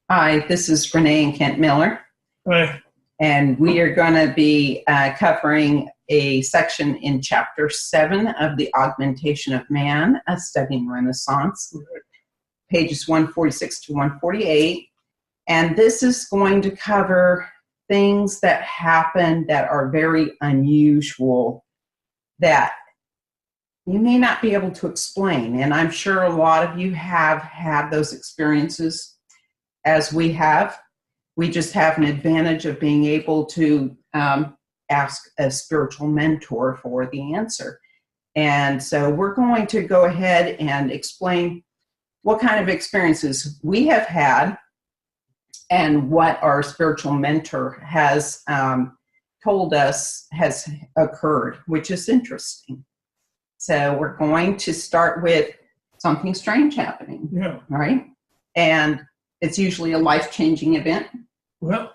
Hi, this is Renee and Kent Miller, Right. and we are going to be covering a section in Chapter 7 of The Augmentation of Man, a Study in Renaissance, pages 146 to 148. And this is going to cover things that happen that are very unusual that you may not be able to explain. And I'm sure a lot of you have had those experiences as we have. We just have an advantage of being able to ask a spiritual mentor for the answer. And so we're going to go ahead and explain what kind of experiences we have had and what our spiritual mentor has told us has occurred, which is interesting. So we're going to start with something strange happening, right? And it's usually a life-changing event. Well,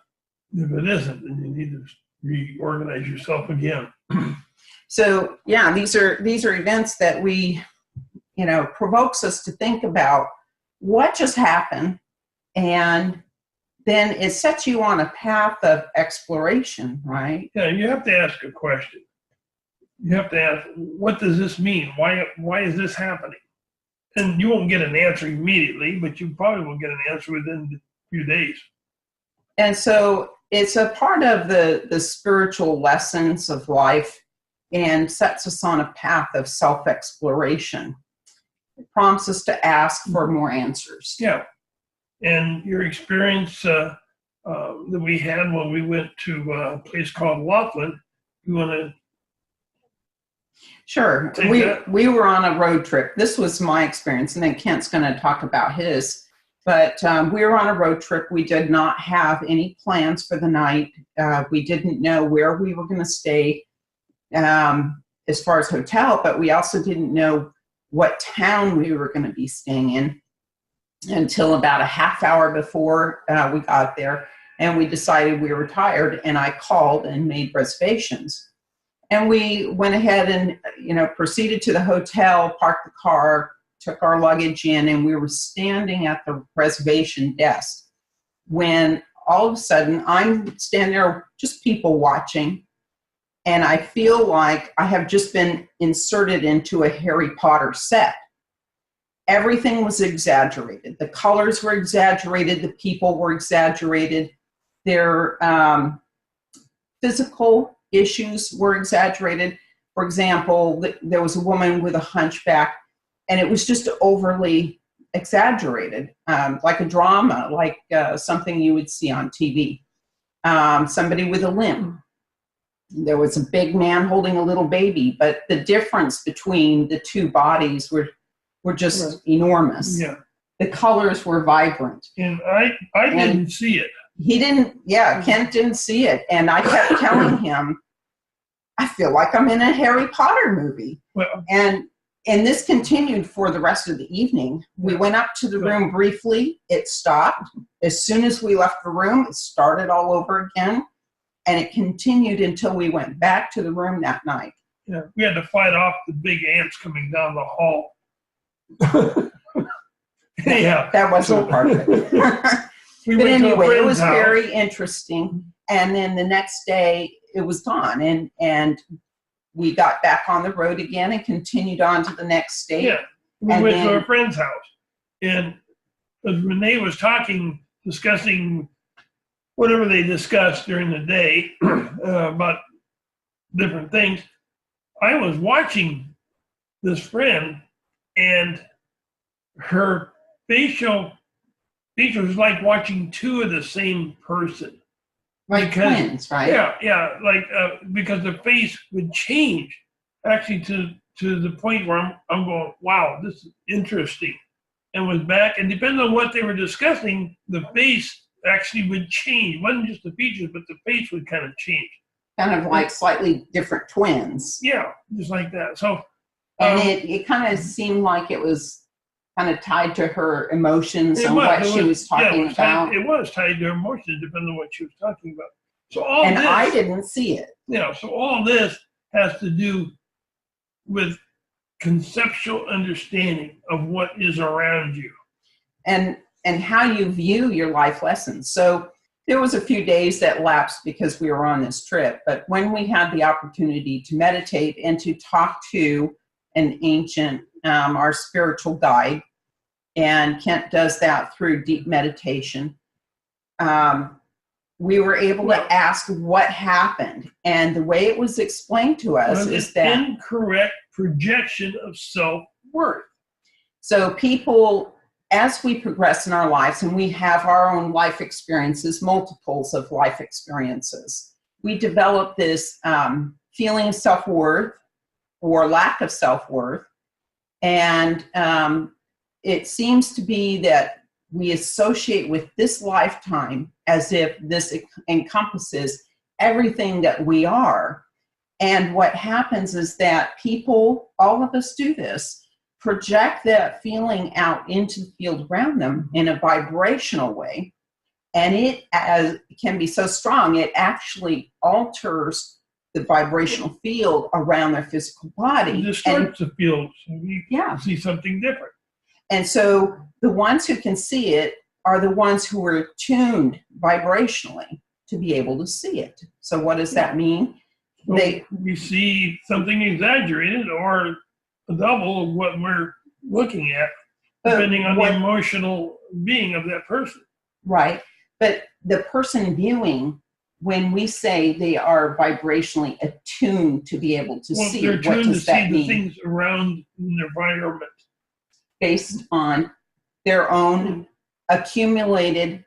if it isn't, then you need to reorganize yourself again. So, yeah, these are events that provokes us to think about what just happened, and then it sets you on a path of exploration, right? Yeah, you have to ask a question. You have to ask, what does this mean? Why is this happening? And you won't get an answer immediately, but you probably will get an answer within a few days. And so it's a part of the spiritual lessons of life and sets us on a path of self-exploration. It prompts us to ask for more answers. Yeah. And your experience that we had when we went to a place called Laughlin, you want to... Sure. We were on a road trip. This was my experience, and then Kent's going to talk about his. But we were on a road trip. We did not have any plans for the night. We didn't know where we were going to stay as far as hotel, but we also didn't know what town we were going to be staying in until about a half hour before we got there. And we decided we were tired, and I called and made reservations. And we went ahead and, proceeded to the hotel, parked the car, took our luggage in, and we were standing at the reservation desk when all of a sudden I'm standing there, just people watching, and I feel like I have just been inserted into a Harry Potter set. Everything was exaggerated. The colors were exaggerated. The people were exaggerated. Their physical issues were exaggerated. For example, there was a woman with a hunchback, and it was just overly exaggerated, like a drama, like something you would see on TV. Somebody with a limp. There was a big man holding a little baby, but the difference between the two bodies were just enormous. Yeah. The colors were vibrant. And I didn't see it. He didn't, Kent didn't see it. And I kept telling him, I feel like I'm in a Harry Potter movie. Well, and this continued for the rest of the evening. We went up to the room briefly. It stopped. As soon as we left the room, it started all over again. And it continued until we went back to the room that night. Yeah, we had to fight off the big ants coming down the hall. Yeah, that wasn't a part of it. But anyway, it was very interesting. And then the next day, it was gone. And we got back on the road again and continued on to the next state. Yeah, we went to a friend's house. And as Renee was discussing whatever they discussed during the day about different things, I was watching this friend, and her facial was like watching two of the same person. Like twins, right? Yeah, like because the face would change, actually to the point where I'm going, wow, this is interesting, and was back. And depending on what they were discussing, the face actually would change. It wasn't just the features, but the face would kind of change. Kind of like slightly different twins. Yeah, just like that. So, and it kind of seemed like it was kind of tied to her emotions and what she was talking about. It was tied to her emotions, depending on what she was talking about. So I didn't see it. So all this has to do with conceptual understanding of what is around you. And how you view your life lessons. So there was a few days that lapsed because we were on this trip, but when we had the opportunity to meditate and to talk to an ancient, our spiritual guide, and Kent does that through deep meditation, we were able to ask what happened. And the way it was explained to us is that incorrect projection of self-worth. So people, as we progress in our lives and we have our own life experiences, multiples of life experiences, we develop this feeling of self-worth or lack of self-worth. And it seems to be that we associate with this lifetime as if this encompasses everything that we are. And what happens is that people, all of us do this, project that feeling out into the field around them in a vibrational way. And it can be so strong, it actually alters the vibrational field around their physical body. It distorts the field, so we see something different. And so the ones who can see it are the ones who are tuned vibrationally to be able to see it. So what does that mean? So we see something exaggerated or a double of what we're looking at, depending on the emotional being of that person. Right. But the person viewing, when we say they are vibrationally attuned to be able to see, they're what does that mean? The things around in their environment. Based on their own accumulated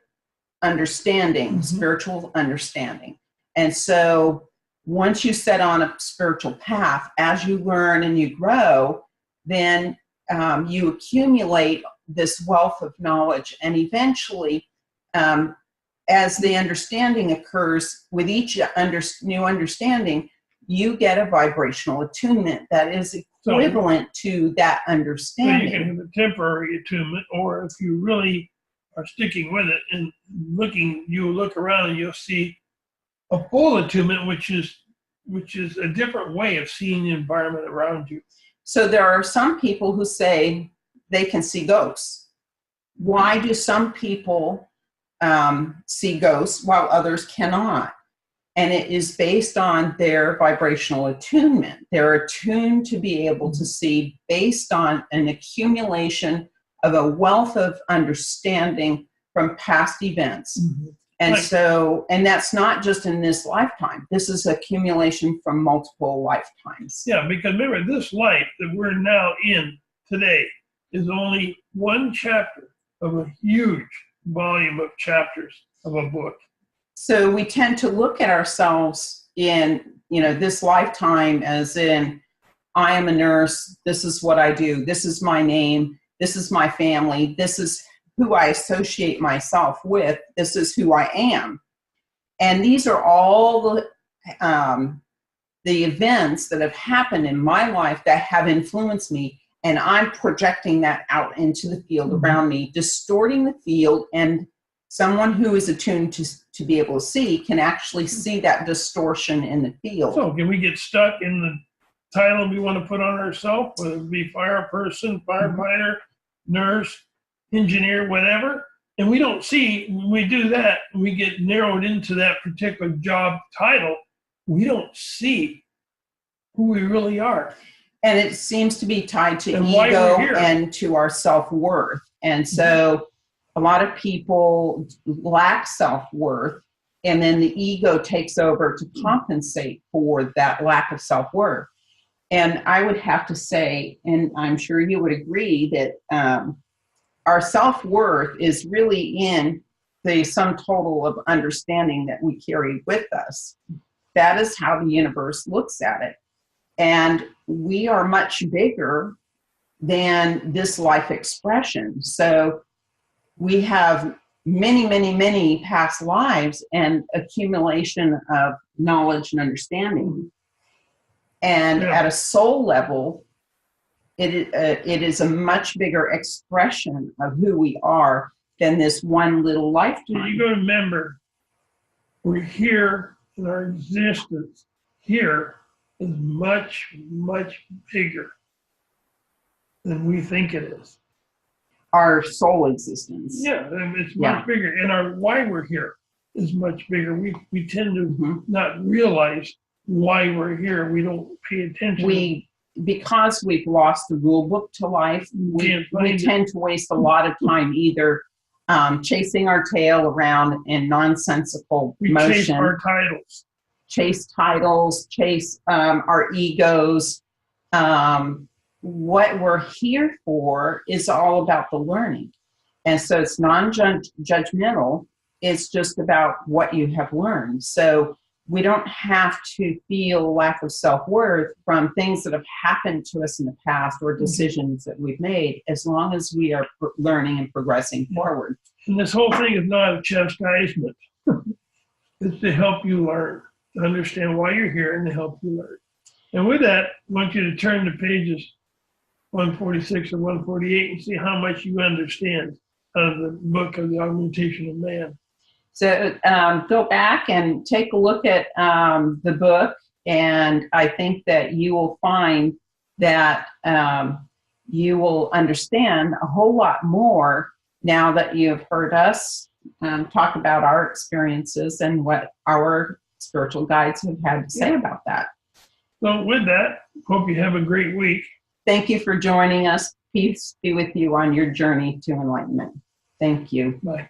understanding, spiritual understanding. And so once you set on a spiritual path, as you learn and you grow, then you accumulate this wealth of knowledge. And eventually, as the understanding occurs with each new understanding, you get a vibrational attunement that is equivalent to that understanding. So you can have a temporary attunement, or if you really are sticking with it and you look around and you'll see a full attunement, which is a different way of seeing the environment around you. So there are some people who say they can see ghosts. Why do some people see ghosts while others cannot? And it is based on their vibrational attunement. They're attuned to be able to see based on an accumulation of a wealth of understanding from past events. And so, and that's not just in this lifetime. This is accumulation from multiple lifetimes. Yeah, because remember, this life that we're now in today is only one chapter of a huge volume of chapters of a book. So we tend to look at ourselves in, this lifetime as in, I am a nurse, this is what I do, this is my name, this is my family, this is who I associate myself with, this is who I am. And these are all the events that have happened in my life that have influenced me, and I'm projecting that out into the field around me, distorting the field, and someone who is attuned to be able to see can actually see that distortion in the field. So can we get stuck in the title we want to put on ourselves, whether it be fire person, firefighter, nurse, engineer, whatever, and we don't see, when we do that, we get narrowed into that particular job title, we don't see who we really are. And it seems to be tied to ego and to our self-worth. And so a lot of people lack self-worth, and then the ego takes over to compensate for that lack of self-worth. And I would have to say, and I'm sure you would agree, that our self-worth is really in the sum total of understanding that we carry with us. That is how the universe looks at it. And we are much bigger than this life expression. So we have many, many, many past lives and accumulation of knowledge and understanding. And at a soul level, it is a much bigger expression of who we are than this one little lifetime. You got to remember, we're here, and our existence here is much, much bigger than we think it is. our soul existence. Yeah, and it's much bigger. And our why we're here is much bigger. We tend to not realize why we're here. We don't pay attention. Because we've lost the rule book to life, we tend to waste a lot of time either chasing our tail around in nonsensical motion. Chase our titles. Chase titles, chase our egos. What we're here for is all about the learning. And so it's non-judgmental. It's just about what you have learned. So we don't have to feel lack of self-worth from things that have happened to us in the past or decisions that we've made, as long as we are learning and progressing forward. And this whole thing is not a chastisement. It's to help you learn, to understand why you're here and to help you learn. And with that, I want you to turn to pages 146 and 148 and see how much you understand of the book of the Augmentation of Man. So go back and take a look at the book, and I think that you will find that you will understand a whole lot more now that you've heard us talk about our experiences and what our spiritual guides have had to say about that. So with that, hope you have a great week. Thank you for joining us. Peace be with you on your journey to enlightenment. Thank you. Bye.